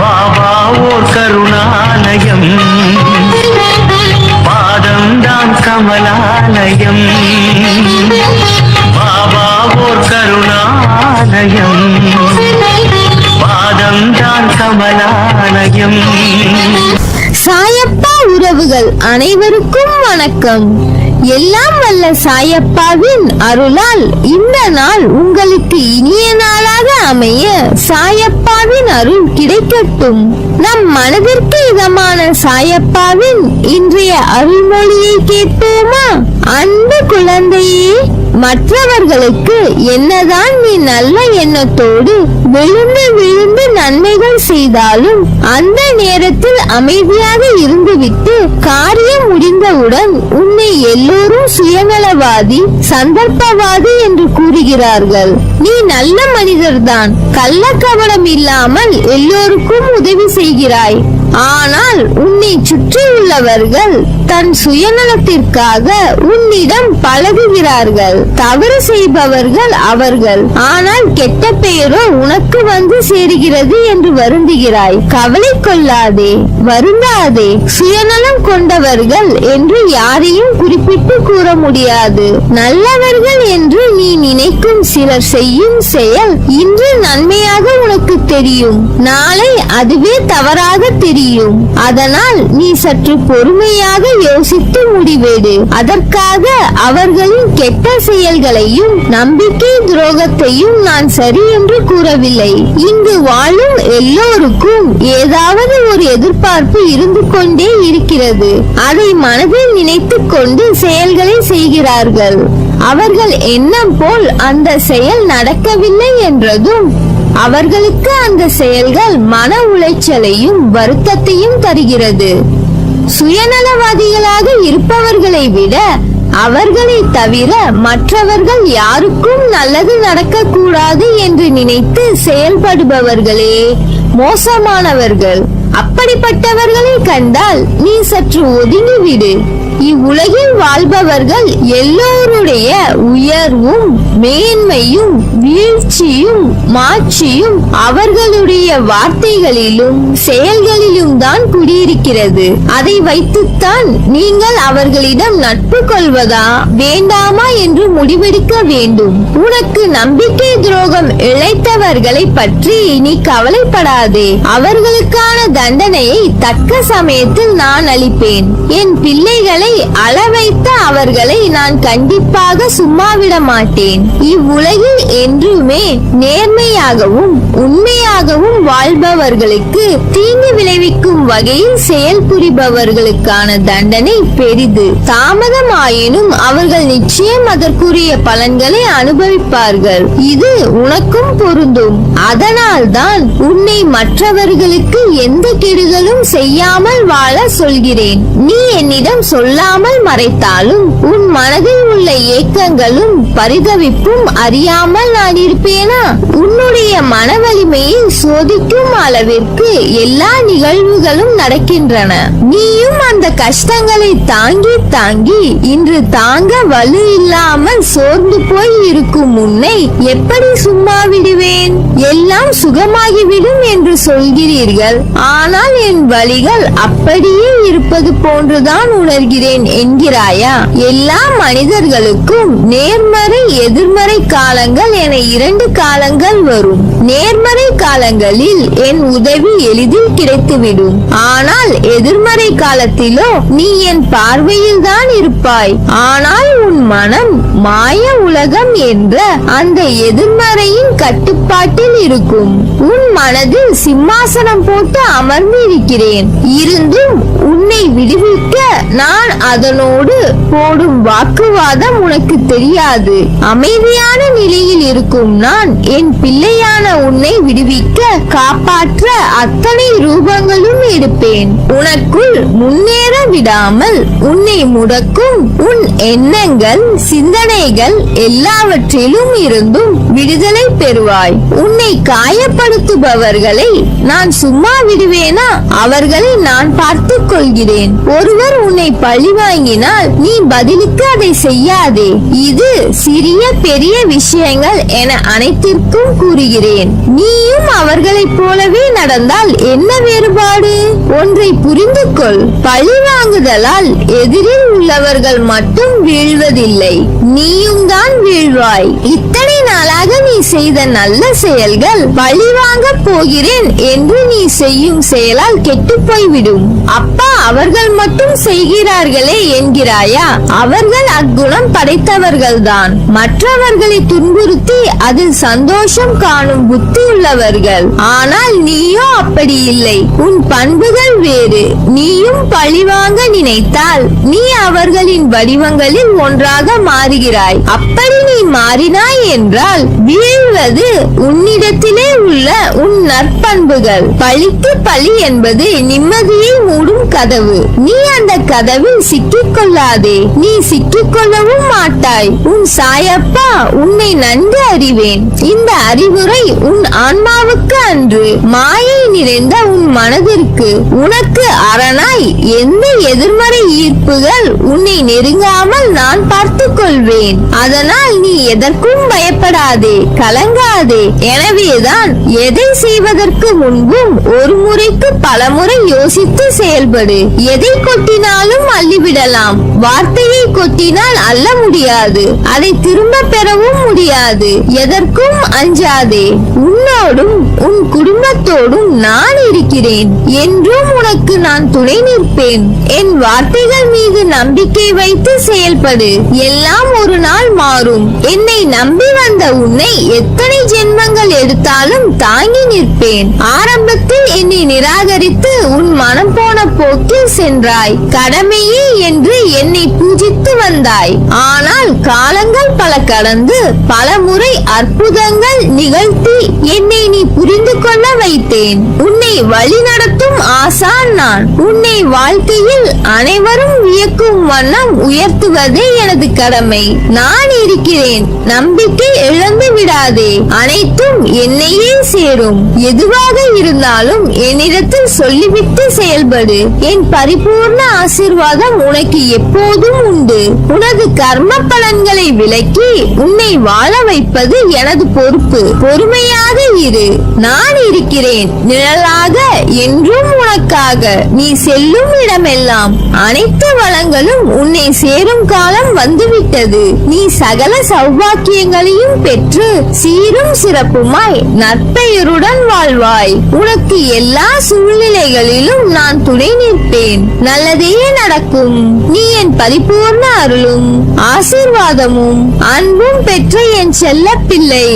பாபா ஓர் கருணாலயம், பாதம்தான் கமலாலயம். பாபா ஓர் கருணாலயம், பாதம்தான் கமலாலயம். சாயப்பா உறவுகள் அனைவருக்கும் வணக்கம். எல்லாம் வல்ல சாயப்பாவின் அருளால் இந்த நாள் உங்களுக்கு இனிய நாளாக அமைய சாயப்பாவின் அருள் கிடைக்கட்டும். நம் மனதிற்கு இதமான சாயப்பாவின் இன்றைய அருள்மொழியை கேட்போமா? அன்பு குழந்தையே, மற்றவர்களுக்கு என்னதான் நீ நல்ல எண்ணத்தோடு விழுந்து விழுந்து நன்மைகள் செய்தாலும் அந்த நேரத்தில் அமைதியாக இருந்துவிட்டு காரியம் முடிந்தவுடன் உன்னை எல்லோரும் சுயநலவாதி, சந்தர்ப்பவாதி என்று கூறுகிறார்கள். நீ நல்ல மனிதர்தான், கள்ளக்கபடம் இல்லாமல் எல்லோருக்கும் உதவி செய்கிறாய். ஆனால் உன்னை சுற்றியுள்ளவர்கள் தன் சுயநலத்திற்காக உன்னிடம் பழகுகிறார்கள். தவறு செய்பவர்கள் அவர்கள், ஆனால் கெட்ட பெயரோ உனக்கு வந்து சேருகிறது என்று வருந்துகிறாய். கவலை கொள்ளாதே, வருந்தாதே. சுயநலம் கொண்டவர்கள் என்று யாரையும் குறிப்பிட்டு கூற முடியாது. நல்லவர்கள் என்று நீ நினைக்கும் சிலர் செய்யும் செயல் இன்று நன்மையாக உனக்கு தெரியும், நாளை அதுவே தவறாக தெரியும். அதனால் நீ சற்று பொறுமையாக யோசித்து முடிவெடு. அதற்காக அவர்களின் கெட்ட செயல்களையும் நம்பிக்கை துரோகத்தையும் நான் சரி என்று கூறவில்லை. இங்கு வாழும் எல்லோருக்கும் ஏதாவது ஒரு எதிர்பார்ப்பு இருந்து கொண்டே இருக்கிறது. அதை மனதில் நினைத்துக் கொண்டு செயல்களை செய்கிறார்கள். அவர்கள் எண்ணம் போல் அந்த செயல் நடக்கவில்லை என்றதும் அவர்களுக்கு அந்த செயல்கள் மன உளைச்சலையும் வருத்தத்தையும் தருகிறது. சுயநலவாதிகளாக இருப்பவர்களை விட அவர்களை தவிர மற்றவர்கள் யாருக்கும் நல்லது நடக்க கூடாது என்று நினைத்து செயல்படுபவர்களே மோசமானவர்கள். அப்படிப்பட்டவர்களை கண்டால் நீ சற்று ஒதுங்கிவிடு. இவ்வுலகில் வாழ்பவர்கள் எல்லோருடைய உயர்வும் மேன்மையும் வீழ்ச்சியும் மாட்சியும் அவர்களுடைய வார்த்தைகளிலும் செயல்களிலும் தான் குடியிருக்கிறது. அதை வைத்துத்தான் நீங்கள் அவர்களிடம் நட்பு கொள்வதா வேண்டாமா என்று முடிவெடுக்க வேண்டும். உனக்கு நம்பிக்கை துரோகம் இழைத்தவர்களை பற்றி நீ கவலைப்படாதே. அவர்களுக்கான தண்டனையை தக்க சமயத்தில் நான் அளிப்பேன். என் பிள்ளைகளை அளவைத்த அவர்களை நான் கண்டிப்பாக சும்மாவிட மாட்டேன். இவ்வுலகில் என்றுமே நேர்மையாகவும் உண்மையாகவும் வாழ்பவர்களுக்கு தீங்கு விளைவிக்கும் வகையில் செயல் புரிபவர்களுக்கான தண்டனை பெரிது. தாமதமாயினும் அவர்கள் நிச்சயம் அதற்குரிய பலன்களை அனுபவிப்பார்கள். இது உனக்கும் பொருந்தும். அதனால்தான் உன்னை மற்றவர்களுக்கு எந்த கெடுதலும் செய்யாமல் வாழ சொல்கிறேன். நீ என்னிடம் சொல்லாமல் மறைத்தாலும் உன் மனதில் உள்ள ஏக்கங்களும் பரிதவிப்பும் அறியாமல் நான் இருப்பேனா? உன்னுடைய மன வலிமையை சோதிக்கும் அளவிற்கு எல்லா நிகழ்வுகளும் நடக்கின்றன. நீயும் அந்த கஷ்டங்களை தாங்கி தாங்கி இன்று தாங்க வலு இல்லாமல் சோர்ந்து போய் இருக்கும் உன்னை எப்படி சும்மா விடுவேன்? எல்லாம் சுகமாகிவிடும் என்று சொல்கிறீர்கள், ஆனால் என் வலிகள் அப்படியே இருப்பது போன்றுதான் உணர்கிறேன் என்கிறாயா? எல்லா மனிதர்களுக்கும் நேர்மறை எதிர்மறை காலங்கள் என 2 காலங்கள் வரும். நேர்மறை காலங்களில் என் உதவி எளிதில் கிடைத்துவிடும். ஆனால் எதிர்மறை காலத்திலோ நீ என் பார்வையில் தான் இருப்பாய். ஆனால் உன் மனம் மாய உலகம் என்ற அந்த எதிர்மறையின் கட்டுப்பாட்டில் இருக்கும். உன் மனதில் சிம்மாசனம் போட்டு அமர்ந்து இருக்கிறேன். இருந்தும் உன்னை விடுவிக்க நான் அதனோடு போடும் வாக்குவாதம் உனக்கு தெரியாது. அமைதியான நிலையில் இருக்கும் நான் என் பிள்ளையான உன்னை விடுவிக்க காப்பாற்ற அத்தனை ரூபங்களும் எடுப்பேன். உனக்குள் முன்னேற விடாமல் உன்னை முடக்கும் உன் எண்ணங்கள் சிந்தனைகள் எல்லாவற்றிலும் இருந்தும் விடுதலை பெறுவாய். உன்னை காயப்படுத்துபவர்களை நான் சும்மா விடுவேனா? அவர்களை நான் பார்த்துக் கொள்கிறேன். ஒருவர் உன்னை பழி பழி வாங்கினால் நீ பதிலுக்கு அதை செய்யாதே. இது சிறிய பெரிய விஷயங்கள் என அனைத்திற்கும் கூறுகிறேன். நீயும் அவர்களைப் போலவே நடந்தால் என்ன வேறுபாடு? ஒன்றை புரிந்து கொள். பழி வாங்குதலால் எதிரில் உள்ளவர்கள் மட்டும் வீழ்வதில்லை, நீயும் தான் வீழ்வாய். இத்தனை நாளாக நீ செய்த நல்ல செயல்கள் பழி வாங்க போகிறேன் என்று நீ செய்யும் செயலால் கெட்டு போய்விடும். அப்பா அவர்கள் மட்டும் செய்கிறார்களே என்கிறாயா? அவர்கள் அக்குணம் படைத்தவர்கள்தான். மற்றவர்களை துன்புறுத்தி அதில் சந்தோஷம் காணும் புத்தி உள்ளவர்கள். ஆனால் நீயோ அப்படி இல்லை. உன் பண்புகள் வேறு. நீயும் பழிவாங்க நினைத்தால் நீ அவர்களின் வடிவங்களில் ஒன்றாக மாறுகிறாய். அப்படி நீ மாறினாய் என்றால் வீழ்வது உன்னிடத்திலே உள்ள உன் நற்பண்புகள். பழிக்கு பழி என்பது நிம்மதியை மூடும் கதவு. நீ அந்த கதவில் சிக்கிக் கொள்ளாதே. நீ சிக்கிக் கொள்ளவும் மாட்டாய். உன் சாயப்பா உன்னை நன்கு அறிவேன். இந்த அறிவுரை உன் ஆன்மாவுக்கு அன்று, மாயை நிறைந்த உன் மனதிற்கு. உனக்கு அரணாய் எந்த எதிர்மறை ஈர்ப்புகள் உன்னை நெருங்காமல் நான் பார்த்துக் கொள்வேன். அதனால் நீ எதற்கும் பயப்படாதே, கலங்காதே. எனவேதான் எதை செய்வதற்கு முன்பும் ஒரு முறைக்கு பல முறை யோசித்து செயல்படு. எதை கொட்டினாலும் அள்ளிவிடலாம். வார்த்தையை கொட்டினால் அள்ள முடியாது, அதை திரும்ப பெறவும் முடியாது. எதற்கும் அஞ்சாதே. உன்னோடும் உன் குடும்பத்தோடும் நான் இருக்கிறேன். என்றும் உனக்கு நான் துணை நிற்பேன். என் வார்த்தைகள் மீது நம்பிக்கை வைத்து செயல்படு. எல்லாம் ஒரு நாள் மாறும். என்னை நம்பி வந்த உன்னை எத்தனை ஜென்மங்கள் எடுத்தாலும் தாங்கி நிற்பேன். ஆரம்பத்தில் என்னை நிராகரித்து உன் மனம் போன போக்கில் சென்றாய். கடமையே என்று என்னை பூஜித்து வந்தாய். ஆனால் காலங்கள் பல கடந்து பல முறை அற்புதங்கள் நிகழ்த்தி என்னை நீ புரிந்து கொள்ள வைத்தேன். உன்னை வழி நடத்தும் ஆசான் நான். உன்னை வாழ்க்கையில் அனைவரும் வியக்கும் வண்ணம் உயர்த்துவதே எனது கடமை. நான் இருக்கிறேன். நம்பிக்கை இழந்து விடாதே. அனைத்தும் என்னையே சேரும். எதுவாக இருந்தாலும் என்னிடத்தில் சொல்லிவிட்டு செயல்படு. என் பரிபூர்ண ஆசீர்வாதம் உனக்கு எப்போதும் உண்டு. உனது கர்ம பலன்களை விலக்கி உன்னை வாழ வைப்பது எனது பொறுப்பு. பொறுமையாக இரு. நான் இருக்கிறேன் நிழலாக என்றும் உனக்காக. நீ செல்லும் இடமெல்லாம் அனைத்து வளங்களும் உன்னை சேரும் காலம் வந்துவிட்டது. நீ சகல சௌபாக்கியங்களையும் பெற்று சீரும் சிறப்புமாய் நற்பெயருடன் வாழ்வாய். உனக்கு எல்லா சூழ்நிலைகளிலும் நான் துணை நிற்பேன். நல்லதே நடக்கும். நீ என் பரிபூர்ண அருளும் ஆசீர்வாதமும் அன்பும் பெற்ற என் செல்ல பிள்ளை.